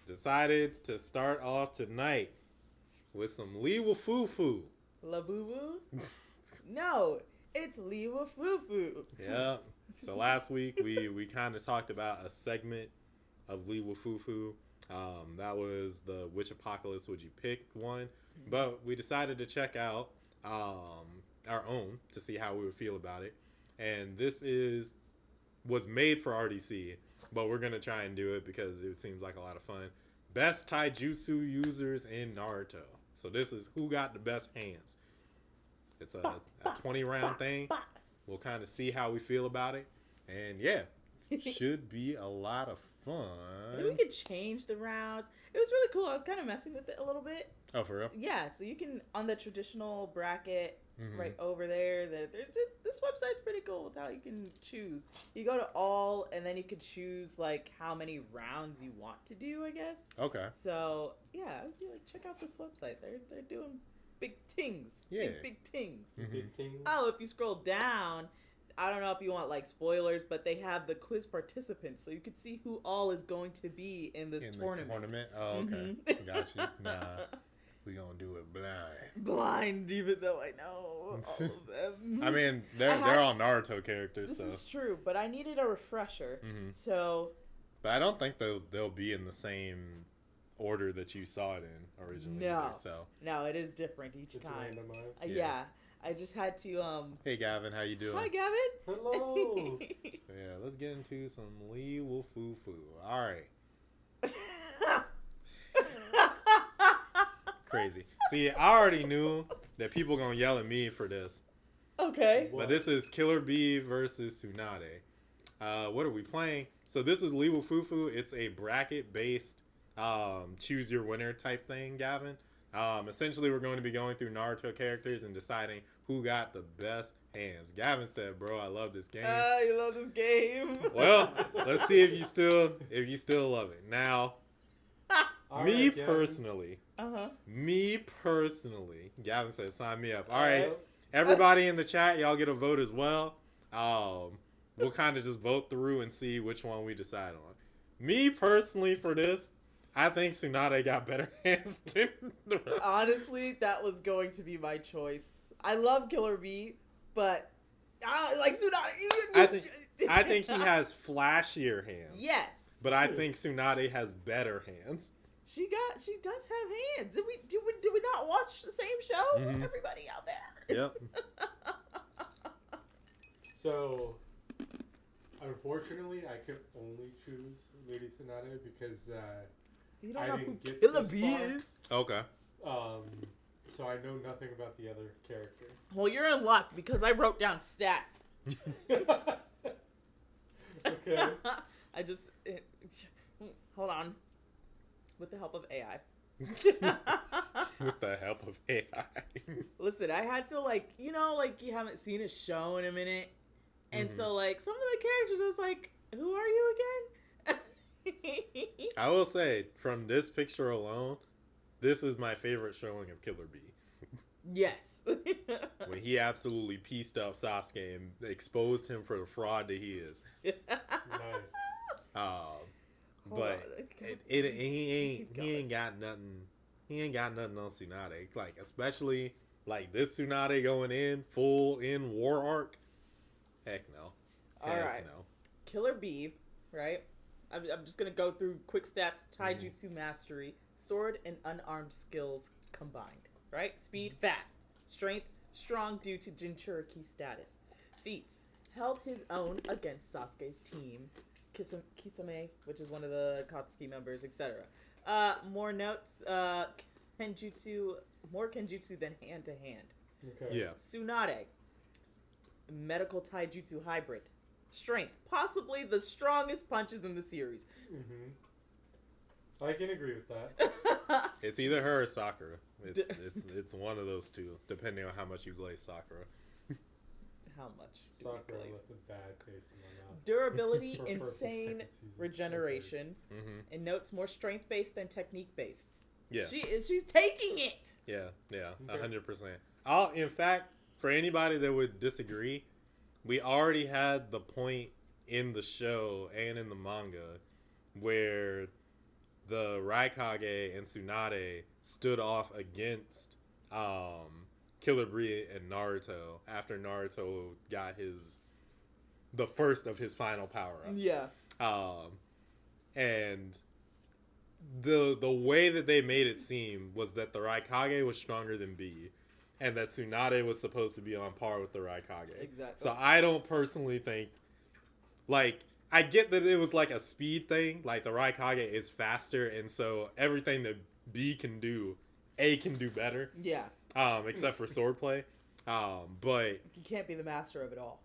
decided to start off tonight with some Leewufufu. La Boo Boo? No, it's Leewufufu. Yeah. So last week we kind of talked about a segment of Leewufufu. That was the which apocalypse would you pick one, but we decided to check out our own to see how we would feel about it. And this was made for RDC, but we're gonna try and do it because it seems like a lot of fun. Best taijutsu users in Naruto. So this is who got the best hands. It's a 20 round thing. We'll kind of see how we feel about it. And yeah, should be a lot of fun. We could change the rounds. It was really cool. I was kind of messing with it a little bit. Oh, for real? Yeah, so you can, on the traditional bracket right over there, this website's pretty cool with how you can choose. You go to all, and then you can choose, like, how many rounds you want to do, I guess. Okay. So, yeah, check out this website. They're doing big tings. Yeah. Big tings. Big things. Oh, if you scroll down, I don't know if you want like spoilers, but they have the quiz participants, so you can see who all is going to be in this tournament. Oh, okay. Got you. Nah, we gonna do it blind. Blind, even though I know all of them. I mean, they're all Naruto characters. This so. is true, but I needed a refresher. So. But I don't think they'll be in the same order that you saw it in originally. No. Either, so. No, it is different each time. Randomized. Yeah. I just had to Hey Gavin, how you doing? Hi Gavin. Hello. Yeah, let's get into some Leewufufu. All right. Crazy. See, I already knew that people gonna yell at me for this. Okay. But this is Killer Bee versus Tsunade. What are we playing? So this is Leewufufu. It's a bracket-based choose your winner type thing, Gavin. Essentially, we're going to be going through Naruto characters and deciding who got the best hands. Gavin said, "Bro, I love this game." You love this game. Well, let's see if you still love it. Now, me personally, Gavin said, "Sign me up." All right, everybody in the chat, y'all get a vote as well. We'll kind of just vote through and see which one we decide on. Me personally, for this, I think Tsunade got better hands than the rest. Honestly, that was going to be my choice. I love Killer Bee, but like Tsunade. I think he has flashier hands. Yes. But I think Tsunade has better hands. She does have hands. Did we not watch the same show? Everybody out there. Yep. So, unfortunately, I could only choose Lady Tsunade because You don't I know didn't who get Killer this Bee far. is? Okay. So I know nothing about the other character. Well, you're in luck because I wrote down stats. Okay. I just hold on. With the help of AI. With the help of AI. Listen, I had to you haven't seen a show in a minute. And so some of the characters I was like, who are you again? I will say, from this picture alone, this is my favorite showing of Killer Bee. Yes. When he absolutely pieced up Sasuke and exposed him for the fraud that he is. Nice. But he ain't got nothing. He ain't got nothing on Tsunade. Like, especially like this Tsunade going in full in war arc. Heck no. All right. No. Killer Bee, right? I'm just gonna go through quick stats: taijutsu mastery, sword and unarmed skills combined. Right? Speed, fast, strength, strong due to Jinchuriki status. Feats: held his own against Sasuke's team. Kisame, which is one of the Katsuki members, etc. More notes. Kenjutsu, more Kenjutsu than hand to hand. Okay. Yeah. Tsunade, medical taijutsu hybrid. Strength, possibly the strongest punches in the series. I can agree with that. It's either her or Sakura. It's one of those two, depending on how much you glaze Sakura. How much? Sakura left a bad taste in my mouth. Durability, For first and insane second season. regeneration, and notes more strength based than technique based. Yeah. She's taking it. Yeah, Okay. 100%. In fact, for anybody that would disagree, we already had the point in the show and in the manga where the Raikage and Tsunade stood off against Killer Bee and Naruto after Naruto got the first of his final power-ups. Yeah. And the way that they made it seem was that the Raikage was stronger than Bee, and that Tsunade was supposed to be on par with the Raikage. Exactly. So I don't personally think, like, I get that it was like a speed thing, like the Raikage is faster, and so everything that B can do, A can do better. Yeah. Except for swordplay. But you can't be the master of it all.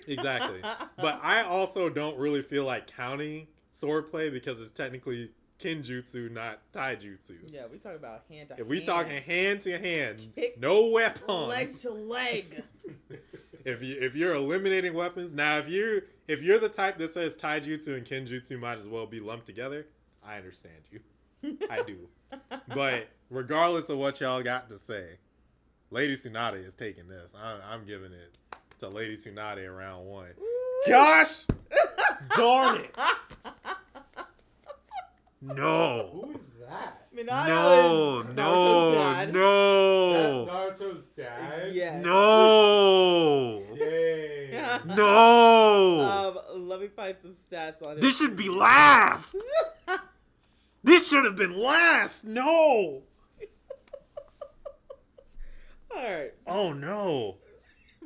exactly. But I also don't really feel like counting swordplay because it's technically Kenjutsu, not Taijutsu. Yeah, we talk about hand to hand. If we talking hand to hand, Kick, no weapons. leg to leg. If you're eliminating weapons, now if you're the type that says Taijutsu and Kenjutsu might as well be lumped together, I understand you. I do. But regardless of what y'all got to say, Lady Tsunade is taking this. I'm giving it to Lady Tsunade in round 1. Gosh darn it! No. Who is that? Minato is Naruto's dad. No. That's Naruto's dad? Yes. No. Dang. No. Let me find some stats on it. This should be last. This should have been last. No. Alright. Oh no.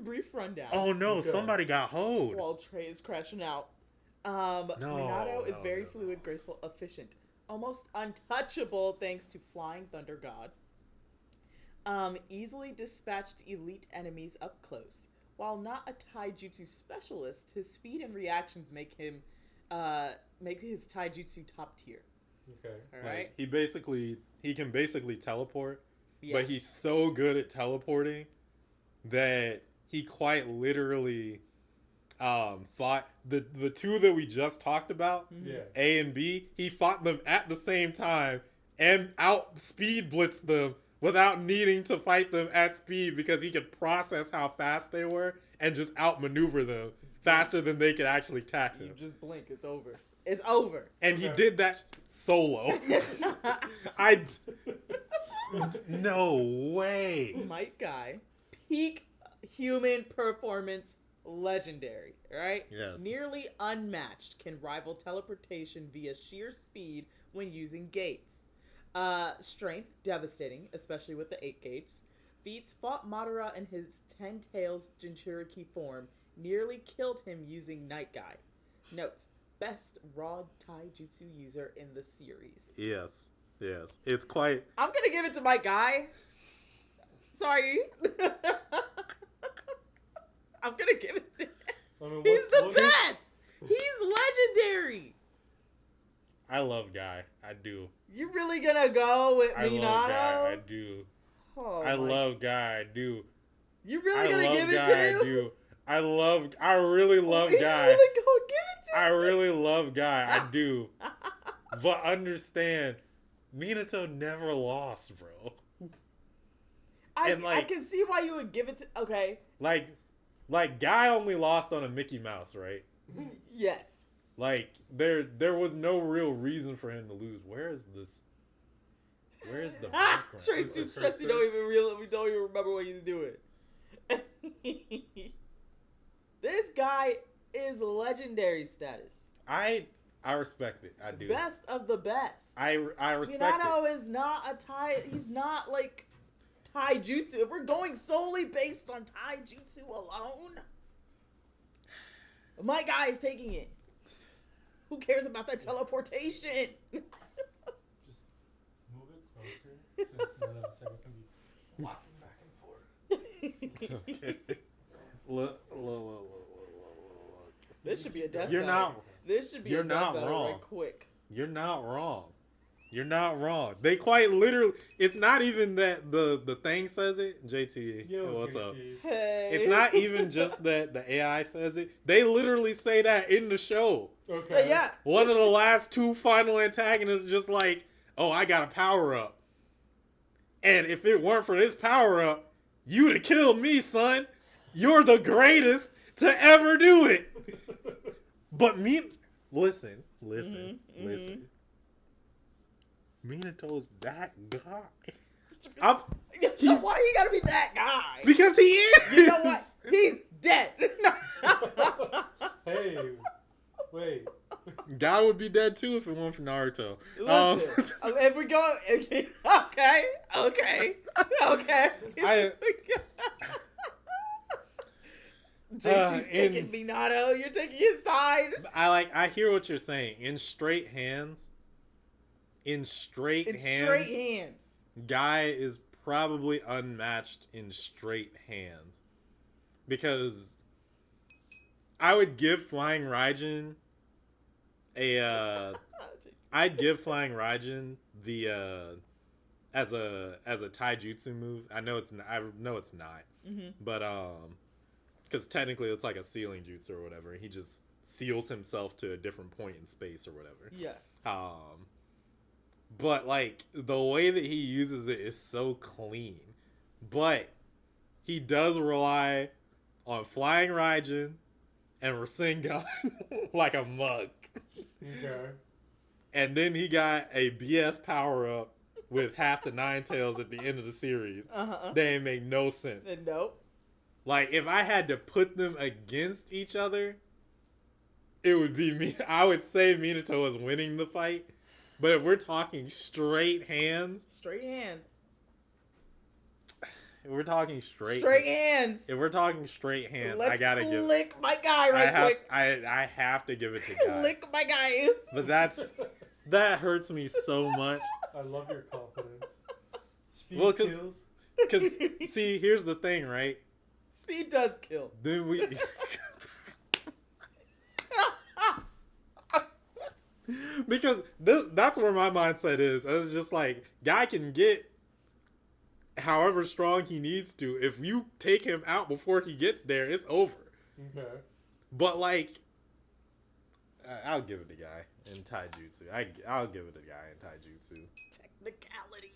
Brief rundown. Oh no. Okay. Somebody got hold. While Trey is crashing out. Minato is very no. fluid, graceful, efficient. Almost untouchable thanks to Flying Thunder God. Easily dispatched elite enemies up close. While not a taijutsu specialist, his speed and reactions make his taijutsu top tier. Okay. Alright? Like, he can basically teleport, Yeah. but he's so good at teleporting that he quite literally fought the two that we just talked about, Yeah. A and B. He fought them at the same time and out speed blitzed them without needing to fight them at speed because he could process how fast they were and just outmaneuver them faster than they could actually attack You him. just blink, it's over. It's over. And he Okay. did that solo. No way. Might Guy, peak human performance, legendary, right? Yes. Nearly unmatched, can rival teleportation via sheer speed when using gates. Strength, devastating, especially with the 8 gates. Feats fought Madara in his 10 Tails Jinchuriki form, nearly killed him using Night Guy. Notes, best raw taijutsu user in the series. Yes. It's quite. I'm gonna give it to my guy. Sorry. I'm gonna give it to him. I mean, He's the what- best. He's legendary. I love Guy. I do. You really gonna go with I Minato? love Guy. I do. Oh I my- love Guy. I do. You really I gonna love give it Guy. to I him? do. I really love He's Guy. really gonna give it to I him. really love Guy. I do. But understand, Minato never lost, bro. I and, like- can see why you would give it to. Okay. Like Guy only lost on a Mickey Mouse, right? Yes. Like there was no real reason for him to lose. Where is the background? Trey's too stressed. We don't even remember what he's doing. This guy is legendary status. I respect it. I do. Best of the best. I respect Minato it. is not a Tai. He's not like taijutsu. If we're going solely based on taijutsu alone, my guy is taking it. Who cares about that teleportation? Just move it closer since none of us ever can be walking back and forth. Okay. Look. This should be a death You're battle. not. This should be You're a death not battle wrong. right quick. You're not wrong. You're not wrong. They quite literally. It's not even that the thing says it. JT, Yo, what's up? KK. Hey. It's not even just that the AI says it. They literally say that in the show. Okay. Yeah. One of the last two final antagonists just like, oh, I got a power up. And if it weren't for this power up, you'd have killed me, son. You're the greatest to ever do it. But me, listen. Minato's that guy. Why you gotta be that guy? Because he is. You know what? He's dead. Hey, wait. Guy would be dead too if it weren't for Naruto. Listen, if we go, okay. JT's taking Minato. You're taking his side. I hear what you're saying. In straight hands, Guy is probably unmatched in straight hands. Because I would give Flying Raijin I'd give Flying Raijin the as a taijutsu move. I know it's not, but because technically it's like a sealing jutsu or whatever. He just seals himself to a different point in space or whatever. Yeah. But like the way that he uses it is so clean. But he does rely on Flying Raijin and Rasengan like a mug. Okay. And then he got a BS power up with half the Nine Tails at the end of the series. They ain't make no sense. Nope. Like if I had to put them against each other, it would be me. I would say Minato is winning the fight. But if we're talking straight hands. If we're talking straight hands. If we're talking straight hands, I gotta give. Lick my guy quick. I have to give it to Guy. Lick my guy. But that hurts me so much. I love your confidence. Speed kills. Because see, here's the thing, right? Speed does kill. Then we. Because that's where my mindset is. It's just like Guy can get however strong he needs to. If you take him out before he gets there, it's over. Okay. But like, I'll give it to Guy in taijutsu. I'll give it to Guy in taijutsu. Technicality.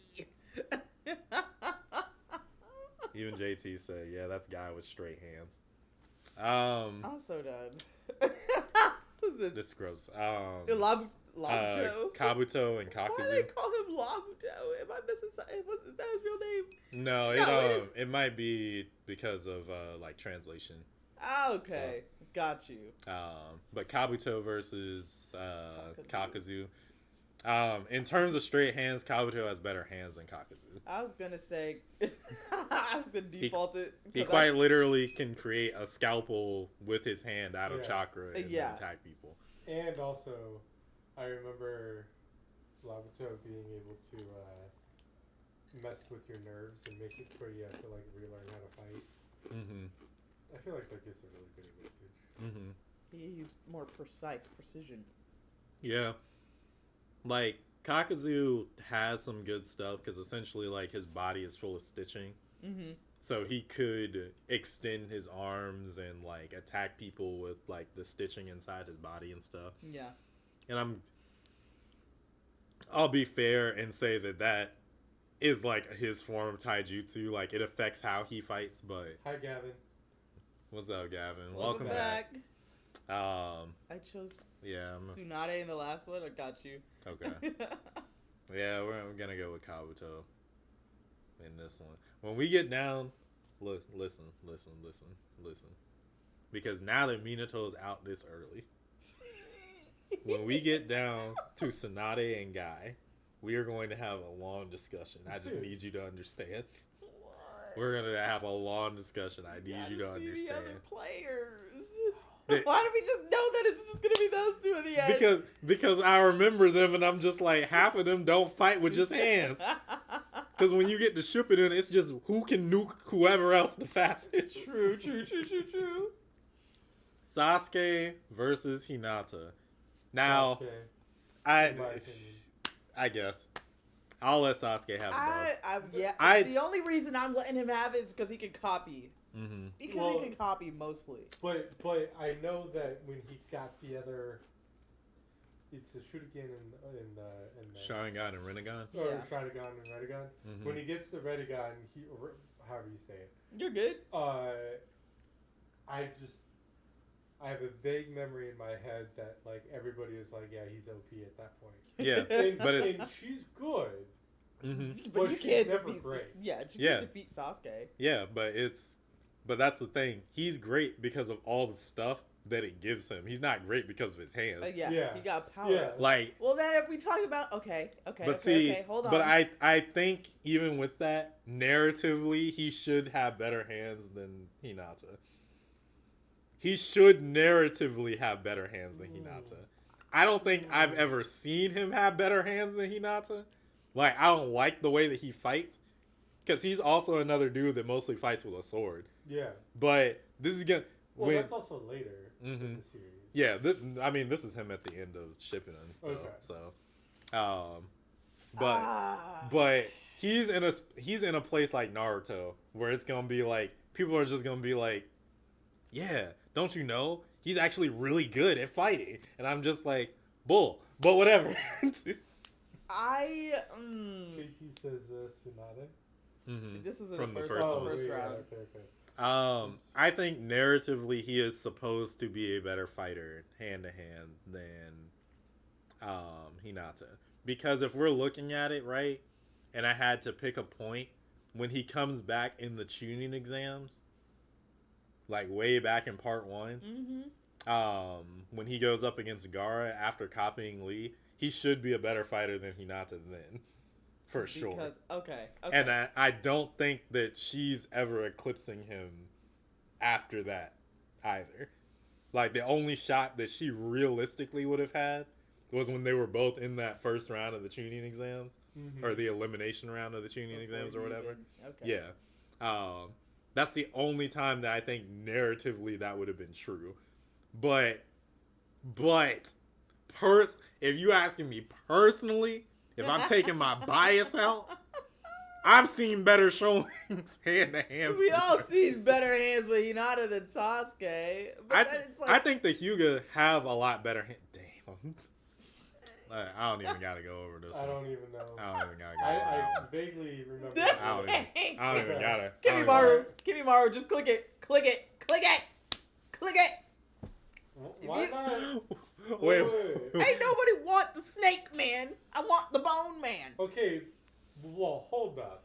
Even JT said, "Yeah, that's Guy with straight hands." I'm so done. Who's this? This is gross. Labuto. Kabuto and Kakuzu. Why do they call him Labuto? Am I missing something? Is that his real name? No, it might be because of like translation. Okay, so, got you. But Kabuto versus Kakuzu. In terms of straight hands, Kabuto has better hands than Kakuzu. I was gonna say, I was gonna default it. He quite literally can create a scalpel with his hand out of chakra and then attack people. And also, I remember Labuto being able to mess with your nerves and make it where you have to like relearn how to fight. Mm-hmm. I feel like that gives a really good advantage. Mm-hmm. He's more precision. Yeah. Like, Kakuzu has some good stuff because essentially, like, his body is full of stitching. Mm-hmm. So he could extend his arms and, like, attack people with, like, the stitching inside his body and stuff. Yeah. And I'll be fair and say that is, like, his form of taijutsu. Like, it affects how he fights, but... Hi, Gavin. What's up, Gavin? Welcome back. I chose Tsunade in the last one. I got you. Okay. Yeah, we're gonna go with Kabuto in this one. When we get down, listen. Because now that Minato's out this early, when we get down to Tsunade and Guy, we are going to have a long discussion. I just need you to understand. What? We're gonna have a long discussion. I need you to understand. The other players. Why do we just know that it's just gonna be those two in the end? Because I remember them and I'm just like, half of them don't fight with just hands. Because when you get to Shippuden, it's just who can nuke whoever else the fastest. True. Sasuke versus Hinata. Now, Sasuke, I guess I'll let Sasuke have it. The only reason I'm letting him have it is because he can copy. Mm-hmm. Because he can copy mostly. But I know that when he got the other, it's the Shuriken and the Sharingan and Rinnegan. Or Sharingan and Rinnegan. Mm-hmm. When he gets the Rinnegan, however you say it. You're good. I have a vague memory in my head that like everybody is like, yeah, he's OP at that point. Yeah, And, but and she's good. Mm-hmm. But Well, you she's can't never defeat. great. She Yeah. can't defeat Sasuke. Yeah, but that's the thing. He's great because of all the stuff that it gives him. He's not great because of his hands. Yeah, he got power. Yeah. Like, Well, then if we talk about hold on. but I think even with that, narratively, he should have better hands than Hinata. He should narratively have better hands than Hinata. I don't think I've ever seen him have better hands than Hinata. Like, I don't like the way that he fights. Because he's also another dude that mostly fights with a sword. Yeah. But this is gonna... Well, that's also later in the series. Yeah, this is him at the end of Shippuden. Okay. So, but he's in a place like Naruto where it's gonna be like, people are just gonna be like, yeah, don't you know? He's actually really good at fighting. And I'm just like, bull. But whatever. JT says Tsunade. Mm-hmm. This is From the the first first round. Yeah, okay. I think narratively he is supposed to be a better fighter hand to hand than Hinata. Because if we're looking at it right, and I had to pick a point, when he comes back in the tuning exams, like way back in part 1, when he goes up against Gaara after copying Lee, he should be a better fighter than Hinata then. For sure. Because, okay. And I don't think that she's ever eclipsing him after that either. Like, the only shot that she realistically would have had was when they were both in that first round of the tuning exams. Or the elimination round of the tuning exams or whatever. Okay. Yeah. That's the only time that I think narratively that would have been true. But if you asking me personally, if I'm taking my bias out, I've seen better showings hand to hand. We all seen better hands with Hinata than Sasuke. But I think the Hyuga have a lot better hands. Damn. I don't even gotta go over this. I don't even know. I don't even gotta go I over vaguely remember. I don't even gotta. Kimimaro, just click it. Why not? Wait. Ain't nobody want the snake man. I want the bone man. Okay, well, hold up.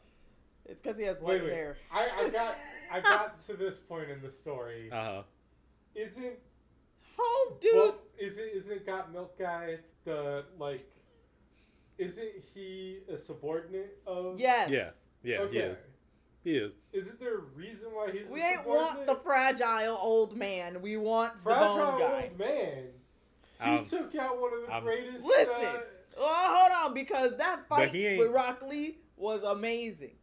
It's because he has white hair. I got to this point in the story. Isn't dude? Well, isn't Got Milk Guy the Isn't he a subordinate of? Yes. Yeah. Okay. He is. Isn't there a reason why he's? We ain't want the fragile old man. We want the fragile bone guy. Old man. He took out one of the greatest. Listen. Hold on, because that fight with Rock Lee was amazing.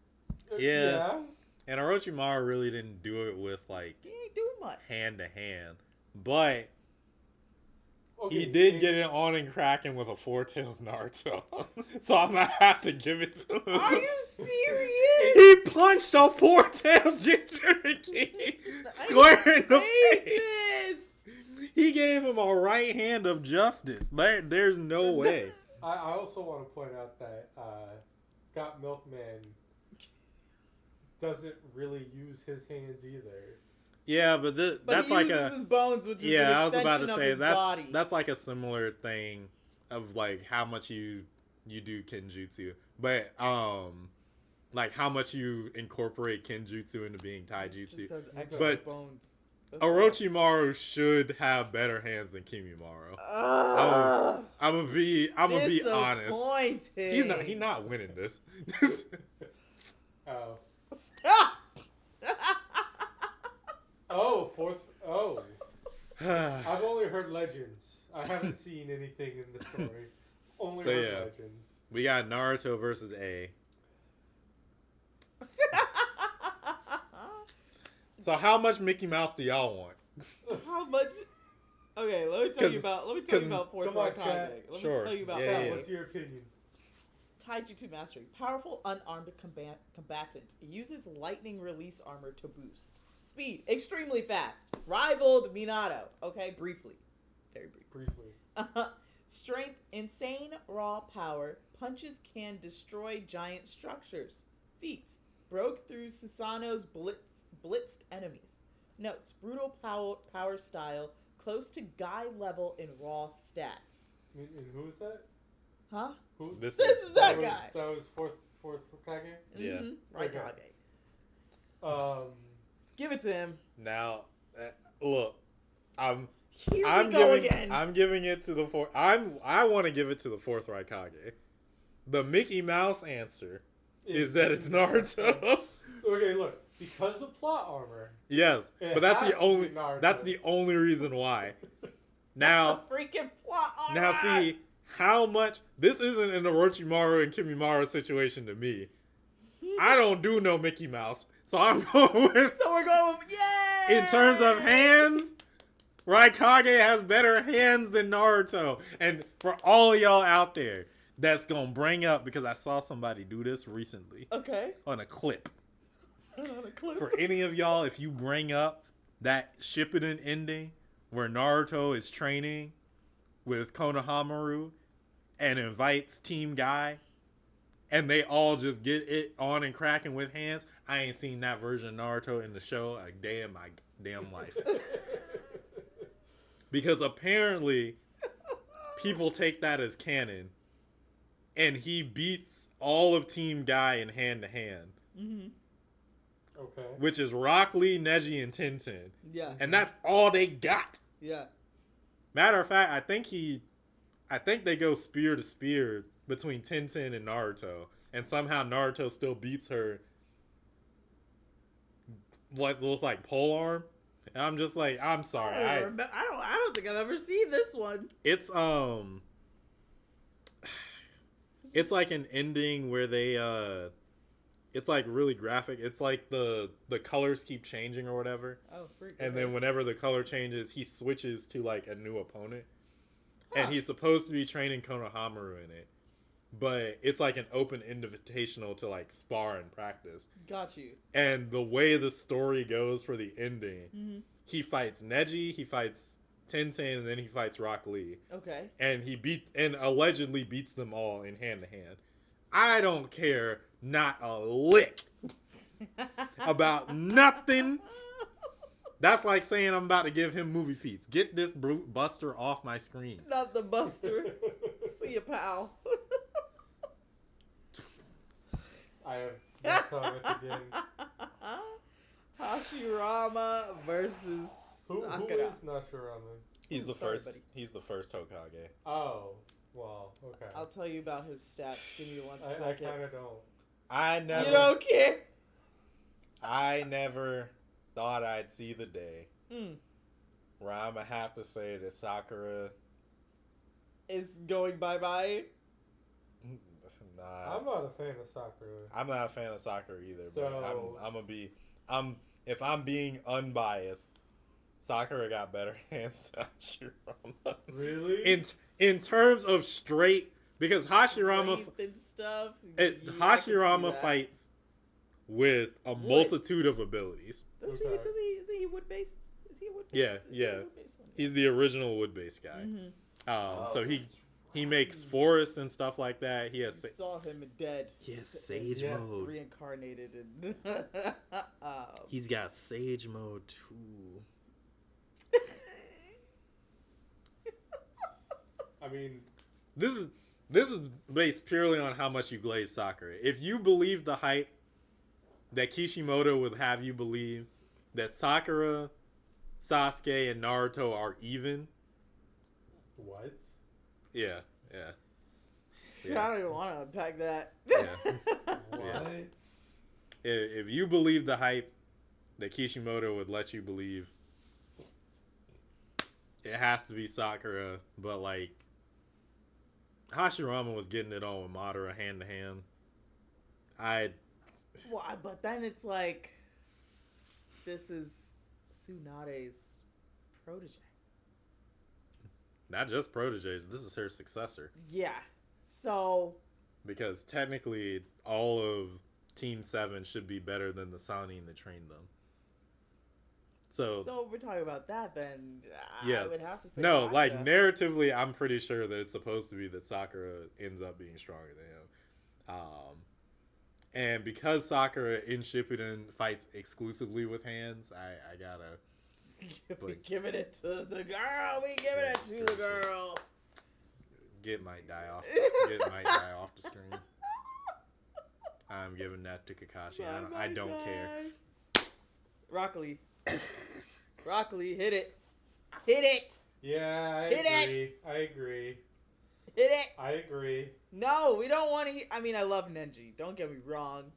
Yeah. And Orochimaru really didn't do it with he ain't doing much hand to hand, but he did get it on and cracking with a Four Tails Naruto. So I'm gonna have to give it to him. Are you serious? He punched a Four Tails Jinchuriki square in the face. He gave him a right hand of justice. There's no way. I also want to point out that Got Milkman doesn't really use his hands either. Yeah, but that's he uses his bones, which is an I was about to extension say of his body. That's like a similar thing of how much you do kenjutsu, but how much you incorporate kenjutsu into being taijutsu. But bones. Orochimaru should have better hands than Kimimaro. I'm gonna be honest. He's not winning this. I've only heard legends. I haven't seen anything in the story. Only heard legends. We got Naruto versus A. So how much Mickey Mouse do y'all want? How much? Okay, let me tell you about fourth form Kage. Let me tell you about that. What's your opinion? Taijutsu Mastery. Powerful, unarmed combatant. It uses lightning release armor to boost. Speed. Extremely fast. Rivaled Minato. Okay, briefly. Very briefly. Strength. Insane raw power. Punches can destroy giant structures. Feats. Broke through Susanoo's blitzed enemies. Notes. Brutal power style. close to guy level in raw stats. And who's that? Huh? Who? This This is that was, guy. That was fourth Hokage? Yeah. Mm-hmm. Right, Okay. Kage. Give it to him. Now, look, I'm Here I'm we go giving again. I'm giving it to the fourth. I want to give it to the fourth Raikage. The Mickey Mouse answer is that it's Naruto. Okay, look. Because of plot armor. Yes, It but that's has the to only be Naruto. that's the only reason why. Now, The freaking plot armor. now see how much this isn't an Orochimaru and Kimimaro situation to me. I don't do no Mickey Mouse, so I'm going with. So we're going with yay! In terms of hands, Raikage has better hands than Naruto. And for all of y'all out there that's gonna bring up, because I saw somebody do this recently Okay. on a clip. On a clip. For any of y'all, if you bring up that Shippuden ending where Naruto is training with Konohamaru and invites Team Guy, and they all just get it on and cracking with hands, I ain't seen that version of Naruto in the show a day in my damn life. Because apparently people take that as canon, and he beats all of Team Guy in hand-to-hand. Mm-hmm. Okay. Which is Rock Lee, Neji, and Tintin. Yeah. And that's all they got. Yeah. Matter of fact, I think they go spear to spear between Tintin and Naruto. And somehow Naruto still beats her with like pole arm. And I'm just like, I'm sorry. I don't think I've ever seen this one. It's like an ending where they it's like really graphic. It's like the colors keep changing or whatever. Oh, freak. And then whenever the color changes, he switches to like a new opponent. Huh. And he's supposed to be training Konohamaru in it. But it's like an open invitational to like spar and practice. Got you. And the way the story goes for the ending, Mm-hmm. he fights Neji, he fights Tintin, and then he fights Rock Lee. Okay. And he allegedly beats them all in hand to hand. I don't care not a lick about nothing. That's like saying I'm about to give him movie feats. Get this brute buster off my screen. Not the Buster. See ya, pal. I have no comment again. Hashirama versus Who Sakura. is Nashirama? He's the Sorry, first. buddy. He's the first Hokage. Oh, well, okay. I'll tell you about his stats. Give me one I second. kind of don't. I never. You don't care? I never thought I'd see the day Mm. where I'ma have to say that Sakura. Is going bye-bye? Nah, I'm not a fan of Sakura. I'm not a fan of Sakura either. But So- I'm gonna be. If I'm being unbiased, Sakura got better hands than Hashirama. Really? In terms of straight, because Hashirama Strength and stuff. Yeah, I can see Hashirama that. fights with a Wood. multitude of abilities. Is Okay. he wood-based? Is he a wood-based? Yeah, Is he yeah. a wood-based one? He's the original wood-based guy. Mhm. So he makes forests and stuff like that. He has You saw him dead. he has sage Yes. mode. Reincarnated. And He's got sage mode too. I mean, This is based purely on how much you glaze Sakura. If you believe the hype that Kishimoto would have you believe that Sakura, Sasuke, and Naruto are even, what? yeah. I don't even want to unpack that. Yeah. What? If you believe the hype that Kishimoto would let you believe, it has to be Sakura. But like, Hashirama was getting it on with Madara hand to hand. Why? But then it's like, this is Tsunade's protege. Not just proteges. This is her successor. Yeah. So. Because technically, all of Team 7 should be better than the Sannin that trained them. So if we're talking about that, then Yeah. I would have to say no, Sakura. like narratively, I'm pretty sure that it's supposed to be that Sakura ends up being stronger than him. And because Sakura in Shippuden fights exclusively with hands, I gotta But giving it to the girl. We giving it to the girl. Get might die off. Get might die off the screen. I'm giving that to Kakashi. I don't care. Broccoli. Broccoli, hit it. Hit it. Yeah, Hit I agree. Hit it. I agree. No, we don't want to. I mean, I love Neji. Don't get me wrong.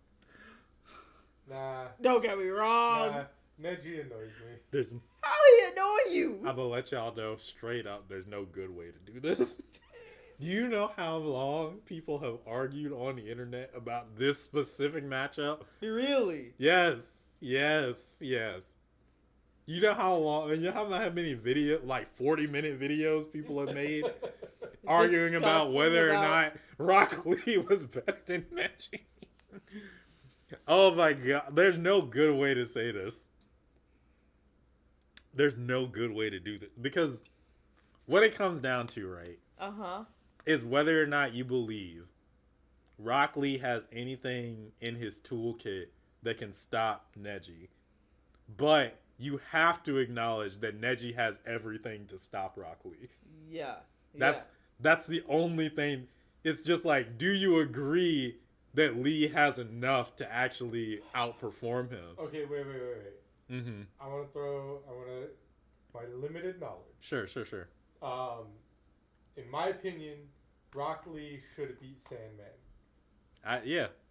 Nah. Don't get me wrong. Nah. Neji annoys me. There's. How he annoy you? I'm gonna let y'all know straight up. There's no good way to do this. Do you know how long people have argued on the internet about this specific matchup? Really? Yes. You know how long? You know how many video, like 40-minute videos people have made arguing about whether or not Rock Lee was better than Neji. Oh my god! There's no good way to say this. There's no good way to do this because what it comes down to, right? Is whether or not you believe Rock Lee has anything in his toolkit that can stop Neji. But you have to acknowledge that Neji has everything to stop Rock Lee. Yeah. That's the only thing. It's just like, do you agree that Lee has enough to actually outperform him? Okay, wait. Mm-hmm. My limited knowledge. Sure. In my opinion, Rock Lee should have beat Sandman.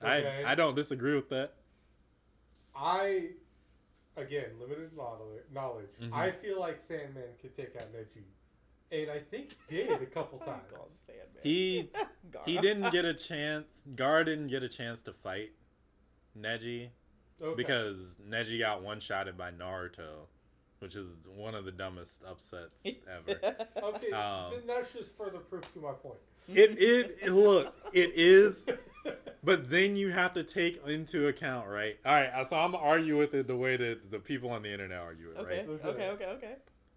Okay. I don't disagree with that. Again, limited knowledge. Mm-hmm. I feel like Sandman could take out Neji. And I think he did a couple times. He didn't get a chance. Gar didn't get a chance to fight Neji because Neji got one-shotted by Naruto, which is one of the dumbest upsets ever. Okay, then that's just further proof to my point. Look, it is, but then you have to take into account, right? All right, so I'm gonna argue with it the way that the people on the internet argue it, right? Okay.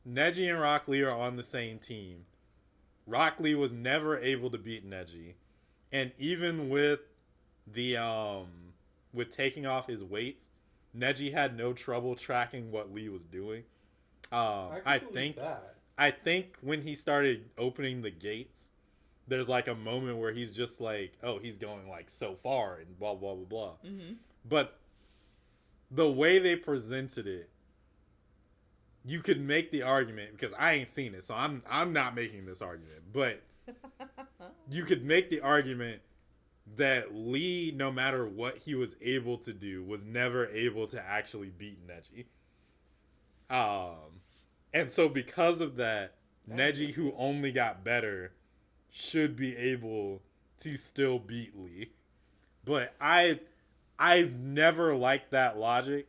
Neji and Rock Lee are on the same team. Rock Lee was never able to beat Neji, and even with the with taking off his weights, Neji had no trouble tracking what Lee was doing. I think when he started opening the gates, there's like a moment where he's just like, oh, he's going like so far and blah blah blah blah. Mm-hmm. But the way they presented it, you could make the argument, because I ain't seen it, so I'm not making this argument, but you could make the argument that Lee, no matter what he was able to do, was never able to actually beat Neji. And so because of that, Neji, who only got better, should be able to still beat Lee. But I've never liked that logic,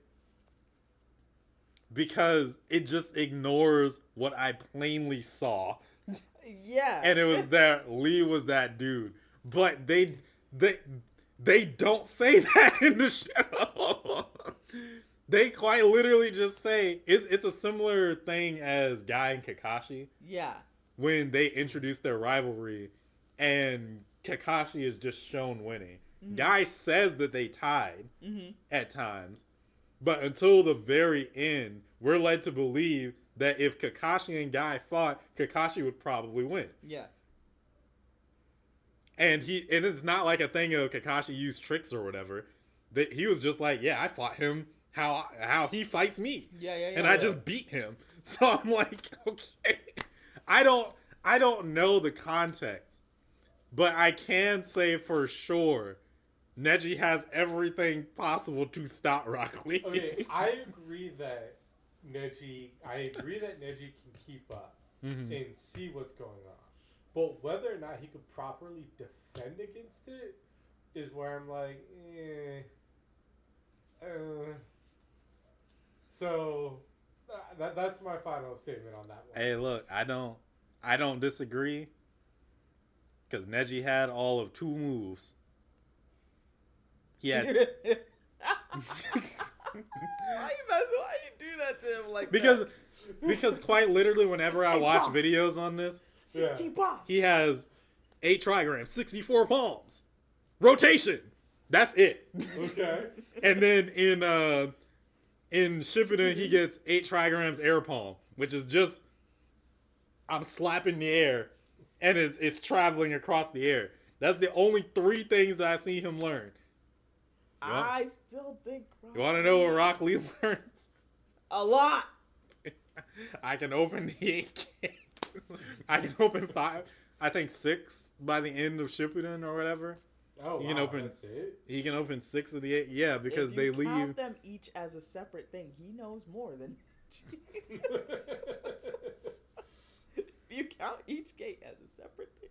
because it just ignores what I plainly saw. Yeah. And it was that Lee was that dude. But they don't say that in the show. They quite literally just say it's a similar thing as Guy and Kakashi. Yeah. When they introduce their rivalry and Kakashi is just shown winning. Mm-hmm. Guy says that they tied at times. But until the very end, we're led to believe that if Kakashi and Guy fought, Kakashi would probably win. Yeah. And it's not like a thing of Kakashi used tricks or whatever. That he was just like, yeah, I fought him how he fights me. Yeah. And I just beat him. So I'm like, okay. I don't know the context, but I can say for sure Neji has everything possible to stop Rock Lee. Okay, I agree that Neji can keep up and see what's going on. But whether or not he could properly defend against it is where I'm like, So that's my final statement on that one. Hey, look, I don't disagree, because Neji had all of 2 moves. He had. Why you do that to him like that? Because quite literally, whenever I watch videos on this, 16 bombs. He has 8 trigrams, 64 palms, rotation. That's it. Okay. And then In Shippuden, he gets 8 trigrams air palm, which is just I'm slapping the air, and it's traveling across the air. That's the only 3 things that I see him learn. I still think. You want to know what Rock Lee learns? A lot. I can open the 8. I can open 5. I think 6 by the end of Shippuden or whatever. Oh, he can open. That's it? He can open 6 of the 8. Yeah, because if they you leave. count them each as a separate thing, he knows more than. If you count each gate as a separate thing,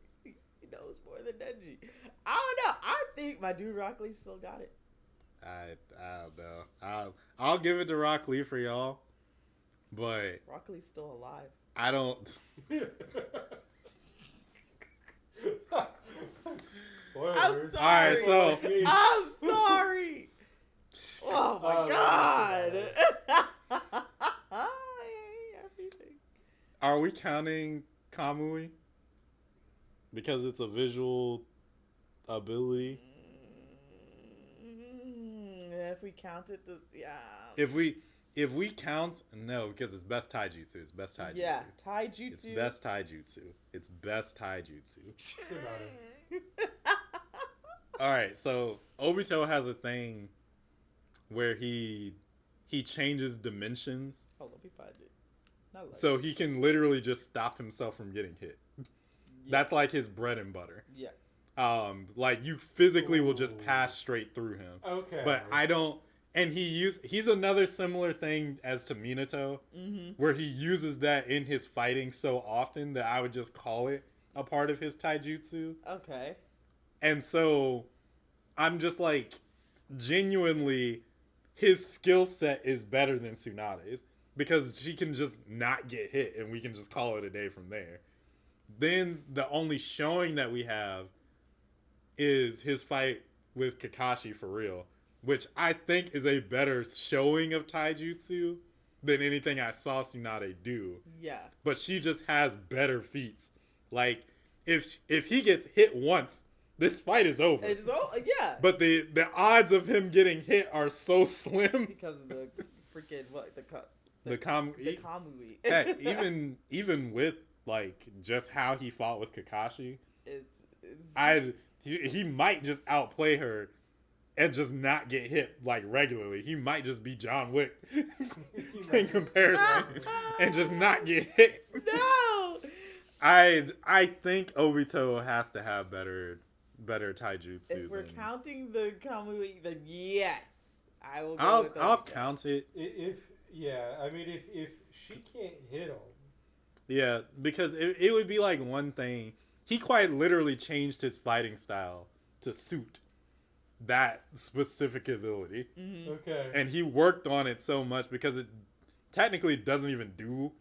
he knows more than Denji. I don't know. I think my dude Rock Lee still got it. I don't know. I'll give it to Rock Lee for y'all, but Rock Lee's still alive. I don't. I'm sorry. All right, so I'm sorry. Oh my god. I hate everything. are we counting Kamui because it's a visual ability? If we count it, yeah. If we count, no, because it's best taijutsu. It's best taijutsu. Yeah, taijutsu. It's best taijutsu. It's best taijutsu. All right, so Obito has a thing where he changes dimensions, Oh, let me find it. Not like so he can literally just stop himself from getting hit. yeah. That's like his bread and butter. Yeah. Like you physically will just pass straight through him. Okay. But I don't. And he's another similar thing as to Minato, where he uses that in his fighting so often that I would just call it a part of his taijutsu. Okay. And so I'm just like, genuinely, his skill set is better than Tsunade's because she can just not get hit and we can just call it a day from there. Then the only showing that we have is his fight with Kakashi for real, which I think is a better showing of taijutsu than anything I saw Tsunade do. Yeah. But she just has better feats. Like, if he gets hit once, this fight is over. It's yeah. But the odds of him getting hit are so slim. Because of the freaking The Kamui. Heck, even with like just how he fought with Kakashi, he might just outplay her and just not get hit like regularly. He might just be John Wick in comparison and just not get hit. No. I think Obito has to have better taijutsu. If we're counting the Kamui, then yes, I will. I'll count it. If she can't hit him. Yeah, because it would be like one thing. He quite literally changed his fighting style to suit that specific ability. Mm-hmm. Okay. And he worked on it so much because it technically doesn't even do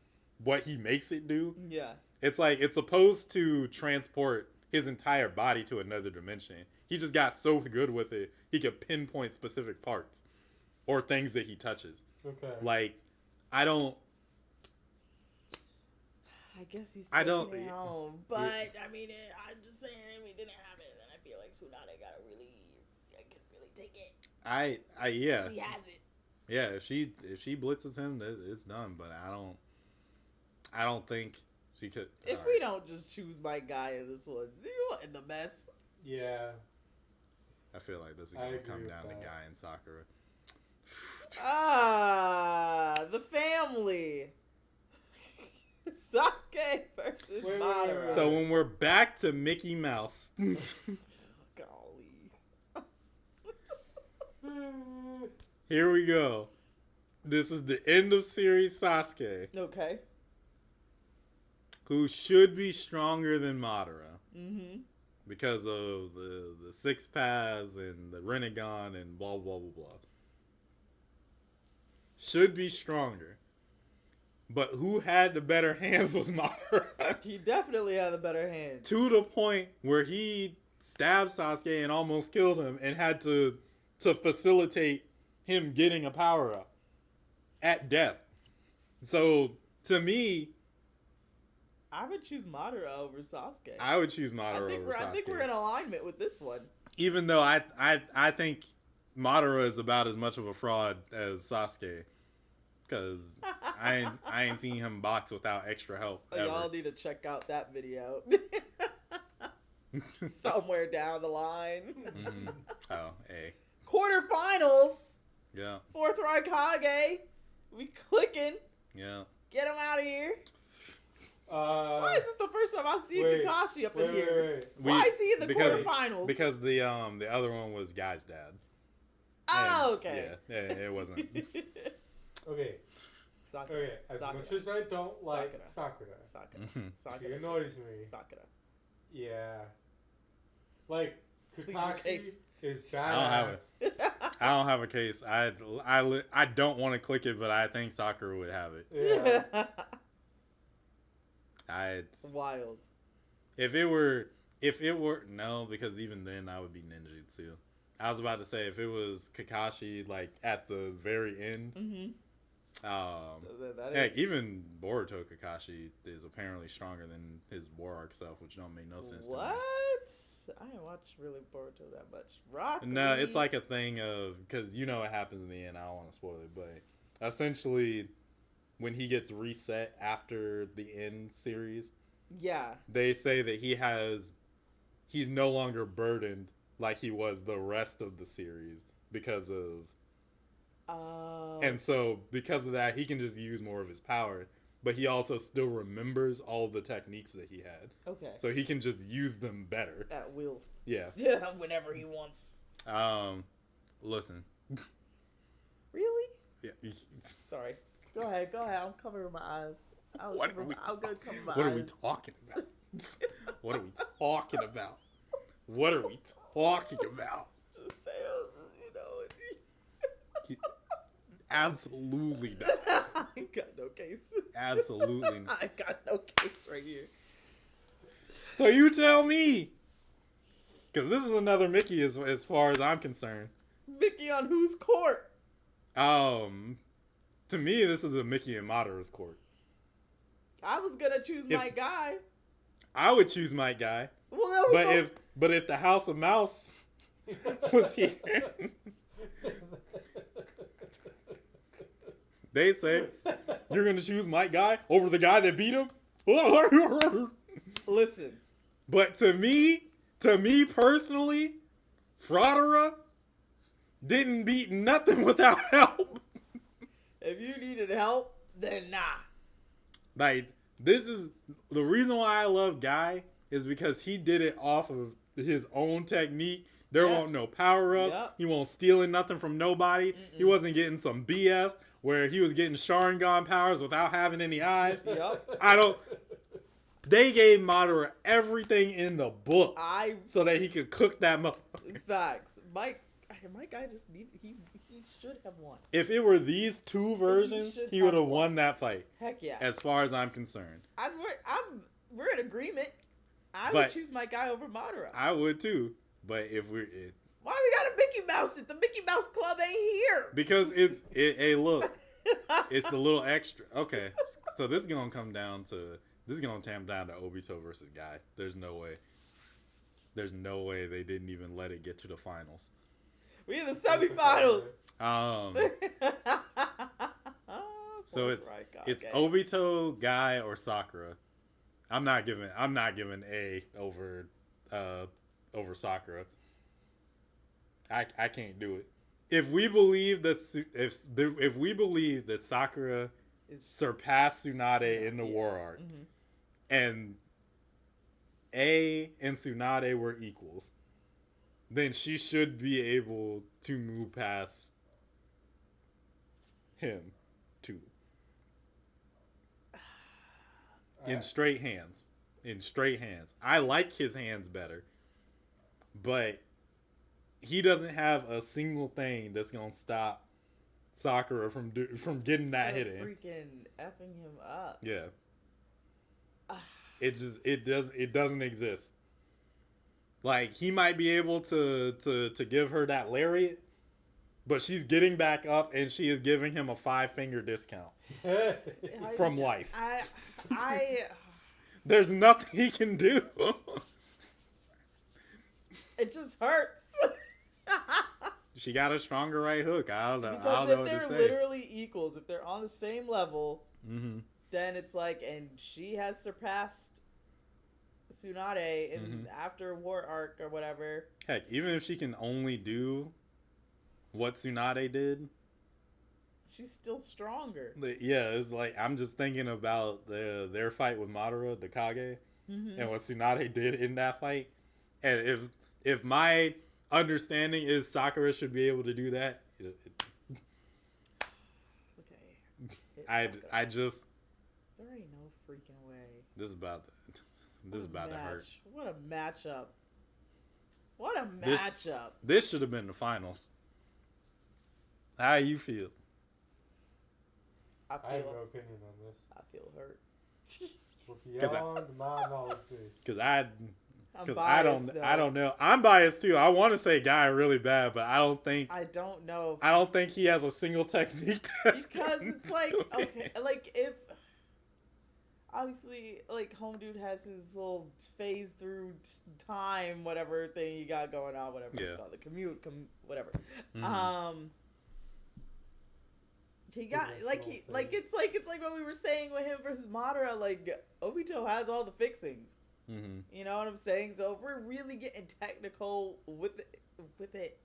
what he makes it do. Yeah. It's like it's supposed to transport his entire body to another dimension. He just got so good with it, he could pinpoint specific parts or things that he touches. Okay. Like, I guess he's taking it home, but I mean, I'm just saying, we didn't have it, and I feel like Tsunade could really take it. Yeah. She has it. Yeah, if she blitzes him, it's done. But I don't think she could. If we don't just choose my guy in this one, you're in the mess. Yeah. I feel like this is gonna come down to Guy and Sakura. The family. Sasuke versus Madara. wait. So when we're back to Mickey Mouse. Golly. Here we go. This is the end of series Sasuke, Okay. who should be stronger than Madara Mm-hmm. because of the 6 paths and the Rinnegan and blah blah blah blah. Should be stronger. But who had the better hands was Madara. He definitely had the better hand. To the point where he stabbed Sasuke and almost killed him and had to facilitate him getting a power-up at death. So, to me, I would choose Madara over Sasuke. I would choose Madara over Sasuke. I think we're in alignment with this one. Even though I think Madara is about as much of a fraud as Sasuke. Because I ain't seen him box without extra help ever. Y'all need to check out that video. Somewhere down the line. Mm-hmm. Oh, hey. Quarterfinals. Yeah. Fourth Raikage. We clicking. Yeah. Get him out of here. Why is this the first time I've seen Kakashi up in here? Why is he in the quarterfinals? Because the other one was Guy's dad. Oh, And, okay. Yeah, it wasn't. Okay. Sakura. Okay, as much as I don't like Sakura, she annoys me. Sakura. Yeah. Like, Plead your Kakashi case. is badass. I don't have it. I don't have a case. I don't want to click it, but I think Sakura would have it. Yeah. Wild. If it were no, because even then I would be ninjutsu. I was about to say if it was Kakashi like at the very end. Mm-hmm. Heck, even Boruto Kakashi is apparently stronger than his War Arc self, which don't make no sense to me. What? I didn't watch really Boruto that much. Rock. No, it's like a thing of because you know what happens in the end. I don't want to spoil it, but essentially, when he gets reset after the end series, yeah, they say that he's no longer burdened like he was the rest of the series because of. And so because of that, he can just use more of his power, but he also still remembers all the techniques that he had. Okay. So he can just use them better. At will. Yeah. Whenever he wants. Listen. Really? Yeah. Sorry. Go ahead. I'm covering my eyes. I'm gonna cover my What are eyes. we talking about? What are we talking about? What are we talking about? Just say, Absolutely not. I ain't got no case. Absolutely not. I got no case right here. So you tell me. Because this is another Mickey as far as I'm concerned. Mickey on whose court? To me, this is a Mickey and Madara's court. I was gonna choose my guy. I would choose my guy. Well, there we go. But if the House of Mouse was here, they'd say, "You're gonna choose my guy over the guy that beat him." Listen. But to me personally, Fradera didn't beat nothing without help. If you needed help, then nah. Like, this is the reason why I love Guy is because he did it off of his own technique. There won't no power-ups. Yep. He won't stealing nothing from nobody. He wasn't getting some BS where he was getting Sharingan powers without having any eyes. Yep. They gave Madara everything in the book so that he could cook that Facts. My guy just he should have won. If it were these two versions, he would have won that fight. Heck yeah. As far as I'm concerned. We're in agreement. I would choose my guy over Madara. I would too. But why we got a Mickey Mouse? The Mickey Mouse Club ain't here. Because hey, look. It's the little extra. Okay. So this is going to come down to Obito versus Guy. There's no way. There's no way they didn't even let it get to the finals. We in the semifinals. So it's Obito, Guy, or Sakura. I'm not giving A over Sakura. I can't do it. If we believe that Sakura surpassed Tsunade in the War Arc, and A and Tsunade were equals, then she should be able to move past him too. In straight hands. I like his hands better. But he doesn't have a single thing that's going to stop Sakura from getting that hit in. Freaking effing him up. Yeah. It doesn't exist. Like, he might be able to give her that lariat, but she's getting back up and she is giving him a 5-finger discount from life. There's nothing he can do. It just hurts. she got a stronger right hook. I don't know. Because I don't know if what to they're say. literally equals, if they're on the same level, Mm-hmm. then it's like, and she has surpassed Tsunade in after War Arc or whatever. Heck, even if she can only do what Tsunade did, she's still stronger. yeah, it's like I'm just thinking about their fight with Madara, the Kage, and what Tsunade did in that fight. And if my understanding is Sakura should be able to do that, I just there ain't no freaking way. This is about to hurt. What a matchup! What a matchup! This should have been the finals. How you feel? I have no opinion on this. I feel hurt. Beyond my knowledge base. Because I biased, don't know. I'm biased too. I want to say Guy really bad, but I don't think he has a single technique. Because it's like, okay, like if obviously like Home Dude has his little phase through time, whatever thing he got going on, whatever it's called, the commute, whatever. He got it's like what we were saying with him versus Madara. Like Obito has all the fixings. You know what I'm saying? So if we're really getting technical with it,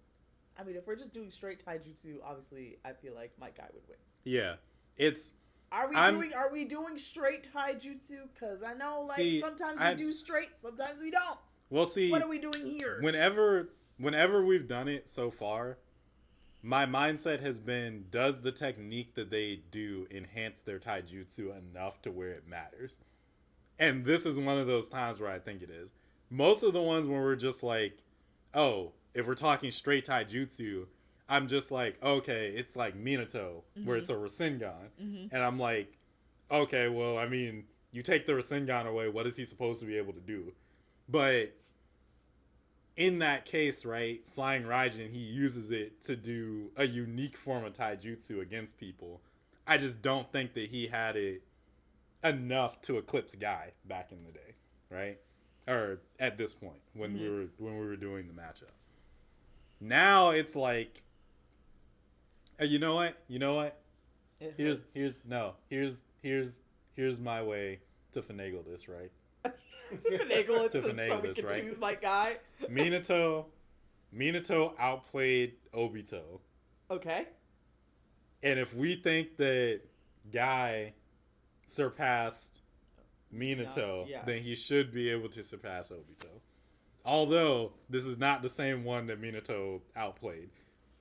I mean, if we're just doing straight taijutsu, obviously I feel like my guy would win. Yeah, Are we doing straight taijutsu? Because I know sometimes we do straight, sometimes we don't. Well, see, what are we doing here? Whenever we've done it so far, my mindset has been: does the technique that they do enhance their taijutsu enough to where it matters? And this is one of those times where I think it is. Most of the ones where we're just like, oh, if we're talking straight taijutsu, I'm just like, okay, it's like Minato, where it's a Rasengan. And I'm like, okay, well, I mean, you take the Rasengan away, what is he supposed to be able to do? But in that case, right, Flying Raijin, he uses it to do a unique form of taijutsu against people. I just don't think that he had it enough to eclipse Guy back in the day, right? Or at this point when we were doing the matchup. Now it's like, you know what? Here's my way to finagle this, right? to finagle it so we can choose my guy. Minato outplayed Obito. Okay. And if we think that Guy surpassed Minato, then he should be able to surpass Obito. Although this is not the same one that Minato outplayed,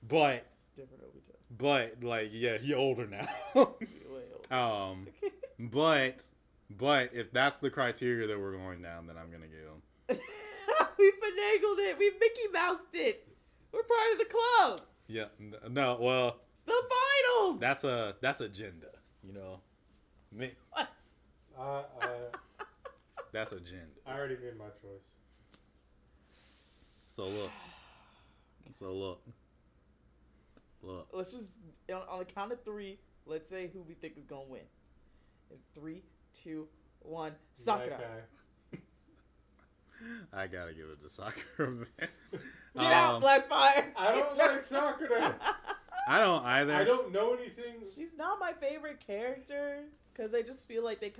but it's different Obito. But like, yeah, he older now. But if that's the criteria that we're going down, then I'm gonna give him. We finagled it. We Mickey Moused it. We're part of the club. Yeah. No. Well. The finals. That's agenda. You know. What? That's agenda. I already made my choice. So look. Let's just on the count of 3. Let's say who we think is gonna win. In 3, 2, 1. Sakura. I gotta give it to Sakura, man. Get out, Blackfire. I don't like Sakura. I don't either. I don't know anything. She's not my favorite character because I just feel like they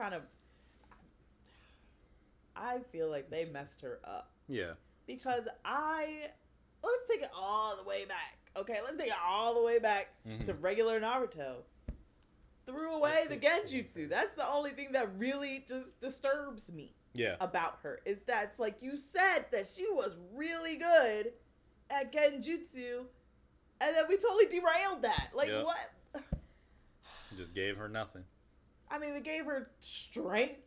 I feel like they messed her up. Yeah. Because let's take it all the way back. Okay, let's take it all the way back to regular Naruto. Threw away the Genjutsu. That's the only thing that really just disturbs me about her. Is that it's like you said that she was really good at Genjutsu, and then we totally derailed that. Like, what? Just gave her nothing. I mean, they gave her strength.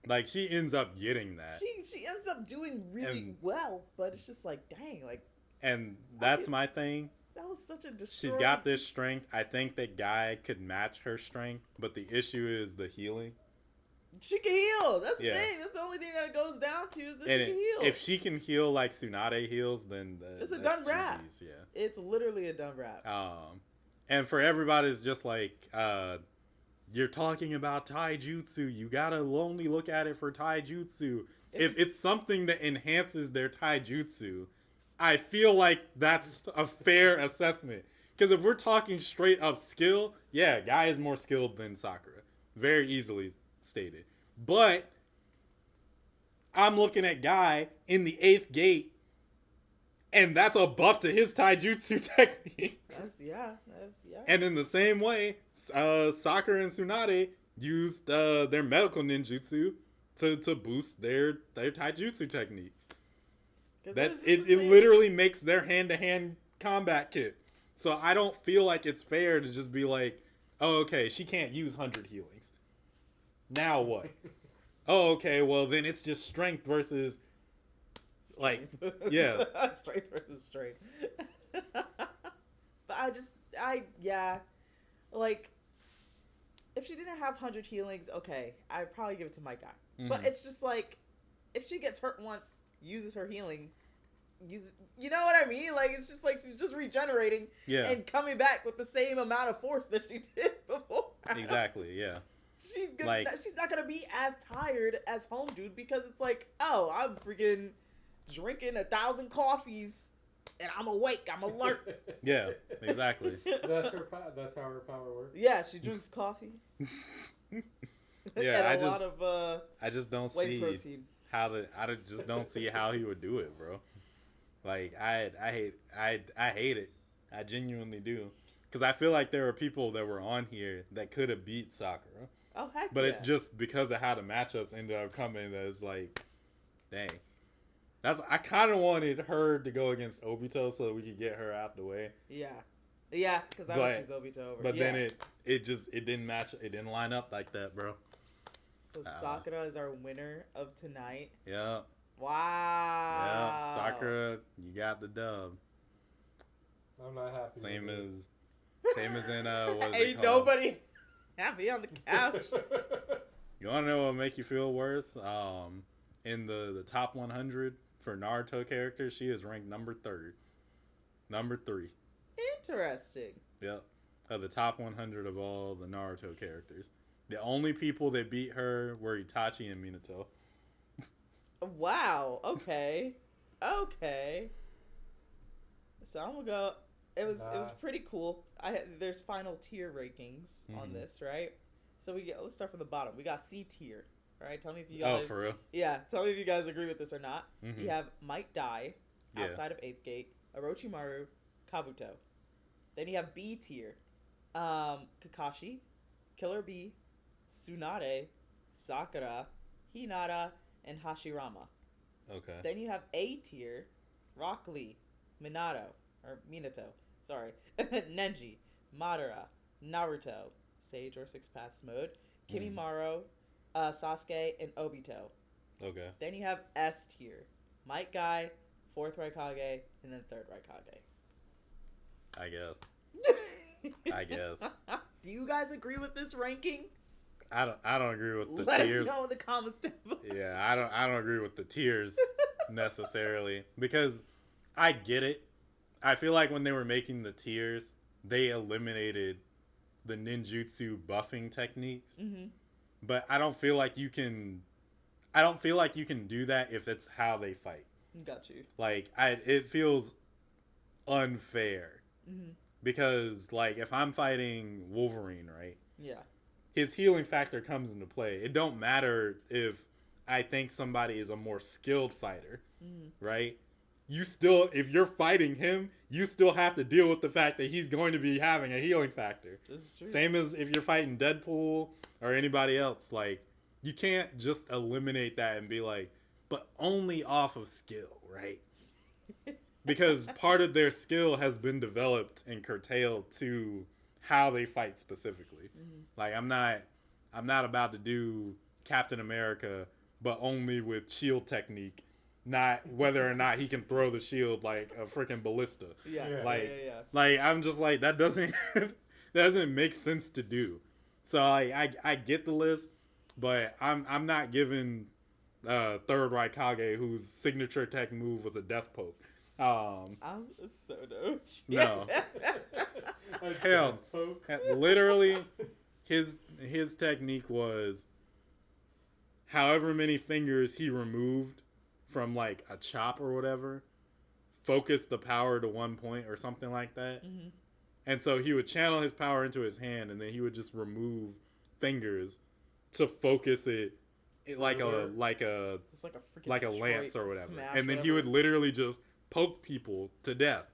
Like, she ends up getting that. She ends up doing really well, but it's just like, dang, like. And that's my thing. That was such a She's got this strength. I think that Guy could match her strength, but the issue is the healing. She can heal. That's the thing. That's the only thing that it goes down to is that she can heal. If she can heal like Tsunade heals, then it's a done wrap. Yeah, it's literally a done wrap. And for everybody, it's just like you're talking about taijutsu. You gotta only look at it for taijutsu. If it's something that enhances their taijutsu, I feel like that's a fair assessment. Because if we're talking straight up skill, yeah, Guy is more skilled than Sakura. Very easily stated. But I'm looking at Guy in the 8th gate, and that's a buff to his taijutsu techniques. Yeah. And in the same way, Sakura and Tsunade used their medical ninjutsu to boost their taijutsu techniques. That it literally makes their hand-to-hand combat kit. So I don't feel like it's fair to just be like, oh, okay, she can't use 100 healings. Now what? Oh, okay, well then it's just strength versus like, yeah. Strength versus strength. But like, if she didn't have 100 healings, okay, I'd probably give it to my guy. Mm-hmm. But it's just like, if she gets hurt once, uses her healings, you know what I mean? Like, it's just like she's just regenerating and coming back with the same amount of force that she did before. Exactly, yeah. She's not gonna be as tired as Home Dude, because it's like, oh, I'm freaking drinking 1,000 coffees and I'm awake, I'm alert. Yeah, exactly. That's how her power works. Yeah, she drinks coffee. Yeah, I just don't see protein. I just don't see how he would do it, bro. Like, I hate it. I genuinely do. Because I feel like there were people that were on here that could have beat Sakura. Oh, heck But it's just because of how the matchups ended up coming that it's like, dang. I kind of wanted her to go against Obito so that we could get her out the way. Yeah. Yeah, because I would choose Obito over. But then it didn't match. It didn't line up like that, bro. So Sakura is our winner of tonight. Yeah. Wow. Yeah, Sakura, you got the dub. I'm not happy. Same as in what is Ain't nobody happy on the couch. You want to know what would make you feel worse? In the top 100 for Naruto characters, she is ranked number 3. Interesting. Yep. Of the top 100 of all the Naruto characters. The only people that beat her were Itachi and Minato. Wow. Okay. So I'm gonna go. It was pretty cool. There's final tier rankings on this, right? So let's start from the bottom. We got C tier. All right, tell me if you guys. Oh, for real? Yeah, tell me if you guys agree with this or not. Mm-hmm. You have Might Dai outside of 8th Gate, Orochimaru, Kabuto. Then you have B tier, Kakashi, Killer B, Tsunade, Sakura, Hinata, and Hashirama. Okay. Then you have A tier, Rock Lee, Minato, sorry, Nenji, Madara, Naruto, Sage or Six Paths mode, Kimimaro, Sasuke, and Obito. Okay. Then you have S tier, Might Guy, 4th Raikage, and then 3rd Raikage. I guess. Do you guys agree with this ranking? I don't agree with the Let tiers. us know in the comments down below. Yeah, I don't agree with the tiers necessarily, because I get it. I feel like when they were making the tiers, they eliminated the ninjutsu buffing techniques. Mm-hmm. But I don't feel like you can do that if it's how they fight. Got you. Like, it feels unfair. Mm-hmm. Because, like, if I'm fighting Wolverine, right? Yeah. His healing factor comes into play. It don't matter if I think somebody is a more skilled fighter, right? You still, if you're fighting him, you still have to deal with the fact that he's going to be having a healing factor. This is true. Same as if you're fighting Deadpool or anybody else. Like, you can't just eliminate that and be like, but only off of skill, right? Because part of their skill has been developed and curtailed to how they fight specifically. Mm-hmm. Like, I'm not about to do Captain America, but only with shield technique, not whether or not he can throw the shield like a freaking ballista. Like I'm just like, that doesn't make sense to do. So I get the list, but I'm not giving 3rd Raikage, whose signature tech move was a death poke. I'm so doge. No. Hell, literally, his technique was however many fingers he removed from like a chop or whatever, focus the power to one point or something like that. Mm-hmm. And so he would channel his power into his hand, and then he would just remove fingers to focus it like a It's like a freaking like a Detroit lance or whatever. smash, And then he would literally just poke people to death.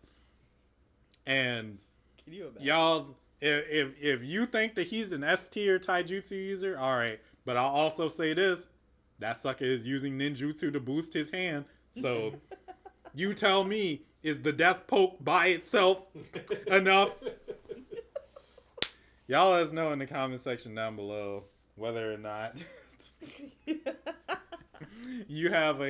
And Can you imagine? y'all, if you think that he's an S tier taijutsu user, all right. But I'll also say this: that sucker is using ninjutsu to boost his hand. So you tell me, is the death poke by itself enough? Y'all let us know in the comment section down below whether or not you have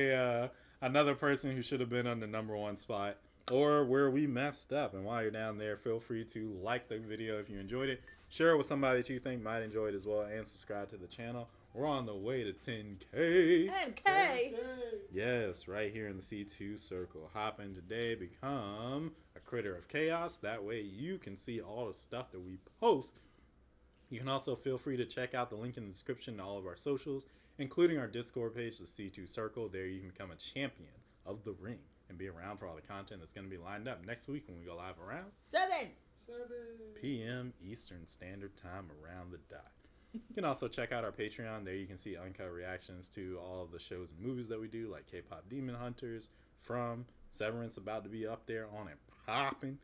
another person who should have been on the number one spot, or where we messed up. And while you're down there, feel free to like the video if you enjoyed it, share it with somebody that you think might enjoy it as well, and subscribe to the channel. We're on the way to 10K. 10K. Yes, right here in the C2 circle. Hop in today, become a critter of chaos. That way you can see all the stuff that we post. You can also feel free to check out the link in the description to all of our socials, including our Discord page, the C2 circle. There you can become a champion of the ring and be around for all the content that's going to be lined up next week when we go live around 7 p.m. Eastern Standard Time around the dot. You can also check out our Patreon. There you can see uncut reactions to all of the shows and movies that we do, like K-Pop Demon Hunters, From, Severance about to be up there on and popping.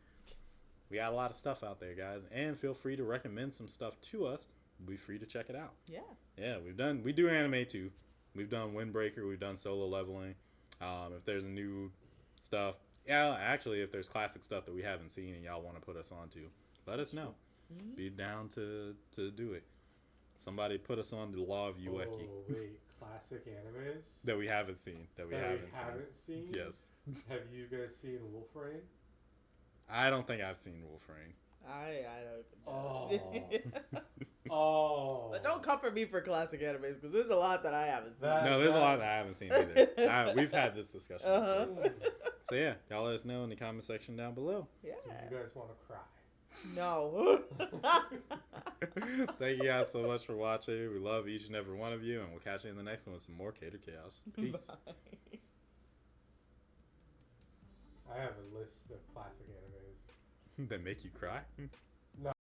We got a lot of stuff out there, guys. And feel free to recommend some stuff to us. Be free to check it out. Yeah. Yeah, we do anime too. We've done Windbreaker. We've done Solo Leveling. If there's a new stuff, yeah, actually, if there's classic stuff that we haven't seen and y'all want to put us on to, let us know. Mm-hmm. Be down to do it. Somebody put us on the Law of Ueki. Oh, wait. Classic animes? That we haven't seen. That we haven't seen? Yes. Have you guys seen Wolf Rain? I don't think I've seen Wolf Rain. I don't even know. Oh. But don't comfort me for classic animes, because there's a lot that I haven't seen. No, there's a lot that I haven't seen either. We've had this discussion before. Uh-huh. So yeah, y'all let us know in the comment section down below. Do Yeah. you guys want to cry? No. Thank you guys so much for watching. We love each and every one of you, and we'll catch you in the next one with some more Catered Chaos. Peace. Bye. I have a list of classic animes. That make you cry?